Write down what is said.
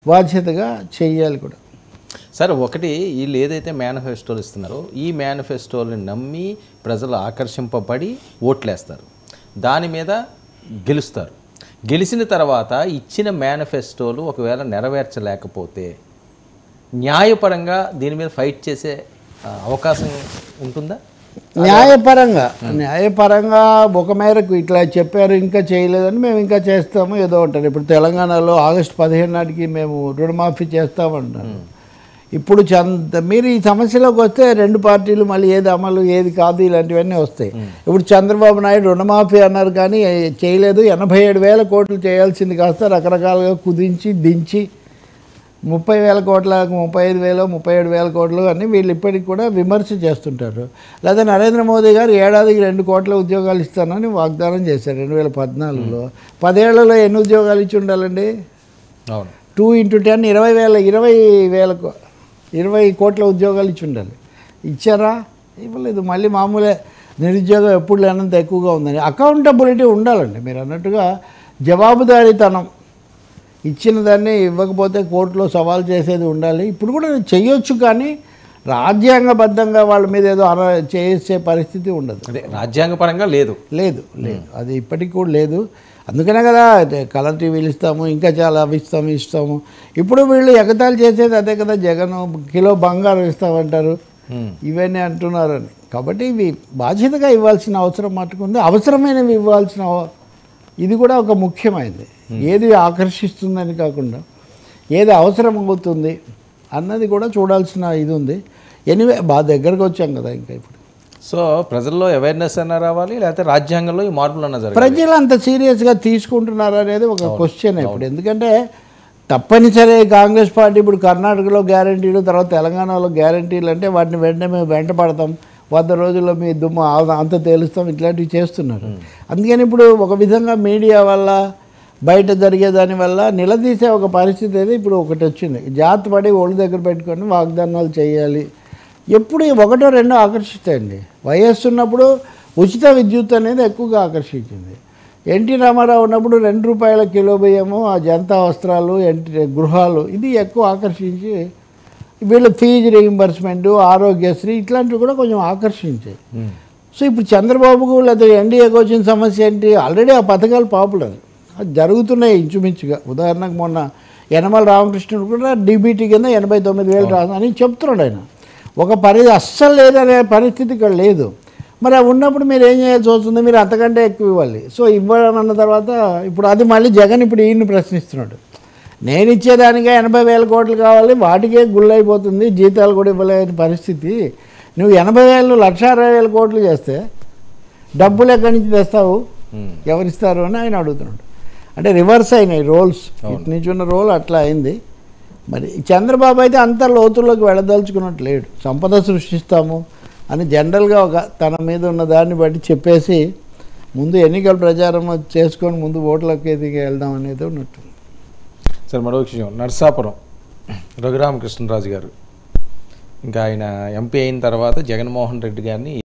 బాధ్యతగా చెయ్యాలి కూడా. సరే, ఒకటి వీళ్ళు ఏదైతే మేనిఫెస్టోలు ఇస్తున్నారో ఈ మేనిఫెస్టోల్ని నమ్మి ప్రజలు ఆకర్షింపబడి ఓట్లేస్తారు, దాని మీద గెలుస్తారు. గెలిచిన తర్వాత ఇచ్చిన మేనిఫెస్టోలు ఒకవేళ నెరవేర్చలేకపోతే న్యాయపరంగా దీని మీద ఫైట్ చేసే అవకాశం ఉంటుందా? న్యాయపరంగా ఒక మేరకు ఇట్లా చెప్పారు, ఇంకా చేయలేదని మేము ఇంకా చేస్తాము ఏదో ఉంటారు. ఇప్పుడు తెలంగాణలో ఆగస్టు 15 నాటికి మేము రుణమాఫీ చేస్తామంటున్నాను. ఇప్పుడు మీరు ఈ సమస్యలోకి వస్తే రెండు పార్టీలు మళ్ళీ ఏది అమలు ఏది కాదు ఇలాంటివన్నీ వస్తాయి. ఇప్పుడు చంద్రబాబు నాయుడు రుణమాఫీ అన్నారు కానీ చేయలేదు. 87,000 కోట్లు చేయాల్సింది కాస్త రకరకాలుగా కుదించి దించి 30,000 కోట్లకు 35,000 37,000 కోట్లు అని వీళ్ళు ఇప్పటికి కూడా విమర్శ చేస్తుంటారు. లేదా నరేంద్ర మోదీ గారు ఏడాదికి 2 కోట్ల ఉద్యోగాలు ఇస్తానని వాగ్దానం చేశారు 2014లో. 10 ఏళ్లలో ఎన్ని ఉద్యోగాలు ఇచ్చి ఉండాలండి? 2 × 10 20 కోట్ల ఉద్యోగాలు ఇచ్చి ఉండాలి. ఇచ్చారా? ఇవ్వలేదు. మళ్ళీ మామూలే, నిరుద్యోగం ఎప్పుడు లేనంత ఎక్కువగా ఉందని. అకౌంటబిలిటీ ఉండాలండి. మీరు అన్నట్టుగా జవాబుదారీతనం, ఇచ్చిన దాన్ని ఇవ్వకపోతే కోర్టులో సవాల్ చేసేది ఉండాలి. ఇప్పుడు కూడా చేయొచ్చు, కానీ రాజ్యాంగబద్ధంగా వాళ్ళ మీద ఏదో చేసే పరిస్థితి ఉండదు. అదే రాజ్యాంగపరంగా లేదు. అది ఇప్పటికి కూడా లేదు. అందుకనే కదా కలర్ టీవీలు ఇస్తాము, ఇంకా చాలా అవి ఇస్తాము. ఇప్పుడు వీళ్ళు ఎగతాళి చేసేది అదే కదా, జగన్ కిలో బంగారం ఇస్తామంటారు, ఇవన్నీ అంటున్నారని. కాబట్టి ఇవి బాధ్యతగా ఇవ్వాల్సిన అవసరం మట్టుకుంది. అవసరమైనవి ఇవ్వాల్సిన ఇది కూడా ఒక ముఖ్యమైనది. ఏది ఆకర్షిస్తుందని కాకుండా ఏది అవసరం అవుతుంది అన్నది కూడా చూడాల్సిన ఇది ఉంది. ఎనీవే బాగా దగ్గరకు వచ్చాం కదా ఇంకా ఇప్పుడు. సో ప్రజల్లో అవేర్నెస్ అన్నా రావాలి, లేకపోతే రాజ్యాంగంలో ఈ మార్పులు అన్నా జరగాలి. ప్రజలు అంత సీరియస్గా తీసుకుంటున్నారు అనేది ఒక క్వశ్చన్ ఇప్పుడు. ఎందుకంటే తప్పనిసరి కాంగ్రెస్ పార్టీ ఇప్పుడు కర్ణాటకలో గ్యారంటీలు, తర్వాత తెలంగాణలో గ్యారంటీలు అంటే వాటిని వెంటనే మేము వెంట పడతాం, 100 రోజుల్లో మీ దుమ్ము అంత తేలుస్తాం, ఇట్లాంటివి చేస్తున్నారు. అందుకని ఇప్పుడు ఒక విధంగా మీడియా వల్ల బయట జరిగేదాని వల్ల నిలదీసే ఒక పరిస్థితి అయితే ఇప్పుడు ఒకటి వచ్చింది. జాతపడి ఒళ్ళు దగ్గర పెట్టుకొని వాగ్దానాలు చేయాలి. ఎప్పుడు 1, 2 ఆకర్షిస్తాయండి. వయస్సు ఉన్నప్పుడు ఉచిత విద్యుత్ అనేది ఎక్కువగా ఆకర్షించింది. ఎన్టీ రామారావు ఉన్నప్పుడు 2 రూపాయల కిలో బియ్యము, ఆ జనతా వస్త్రాలు, గృహాలు, ఇది ఎక్కువ ఆకర్షించి వీళ్ళు ఫీజు రీయింబర్స్మెంటు, ఆరోగ్యశ్రీ ఇట్లాంటివి కూడా కొంచెం ఆకర్షించాయి. సో ఇప్పుడు చంద్రబాబుకు లేదా ఎన్డీఏకి వచ్చిన సమస్య ఏంటి? ఆల్రెడీ ఆ పథకాలు పాపులర్, అది జరుగుతున్నాయి ఇంచుమించుగా. ఉదాహరణకు మొన్న యనమల రామకృష్ణుడు కూడా డీబీటీ కింద 89,000 రాదని చెప్తున్నాడు ఆయన. ఒక అస్సలు లేదనే పరిస్థితి ఇక్కడ లేదు. మరి అవి ఉన్నప్పుడు మీరు ఏం చేయాల్సి వస్తుంది? మీరు అంతకంటే ఎక్కువ ఇవ్వాలి. సో ఇవ్వాలన్న తర్వాత ఇప్పుడు అది మళ్ళీ జగన్ ఇప్పుడు ఈయన్ని ప్రశ్నిస్తున్నాడు. నేను ఇచ్చేదానికే 80,000 కోట్లు కావాలి, వాటికే గుళ్ళైపోతుంది, జీతాలు కూడా ఇవ్వలేని పరిస్థితి. నువ్వు 80,000 1,60,000 కోట్లు చేస్తే డబ్బులు ఎక్కడి నుంచి తెస్తావు, ఎవరిస్తారు అని ఆయన అడుగుతున్నాడు. అంటే రివర్స్ అయినాయి రోల్స్. ఇటు నుంచి ఉన్న రోల్ అట్లా అయింది. మరి చంద్రబాబు అయితే అంత లోతుల్లోకి వెళ్ళదలుచుకున్నట్టు లేడు. సంపద సృష్టిస్తాము అని జనరల్గా ఒక తన మీద ఉన్న దాన్ని బట్టి చెప్పేసి ముందు ఎన్నికల ప్రచారం చేసుకొని ముందు ఓట్లకి ఎదిగి వెళ్దాం అనేది ఉన్నట్టు. సార్, మరో విషయం, నర్సాపురం రఘురామకృష్ణరాజు గారు ఇంకా ఆయన ఎంపీ అయిన తర్వాత జగన్మోహన్ రెడ్డి గారిని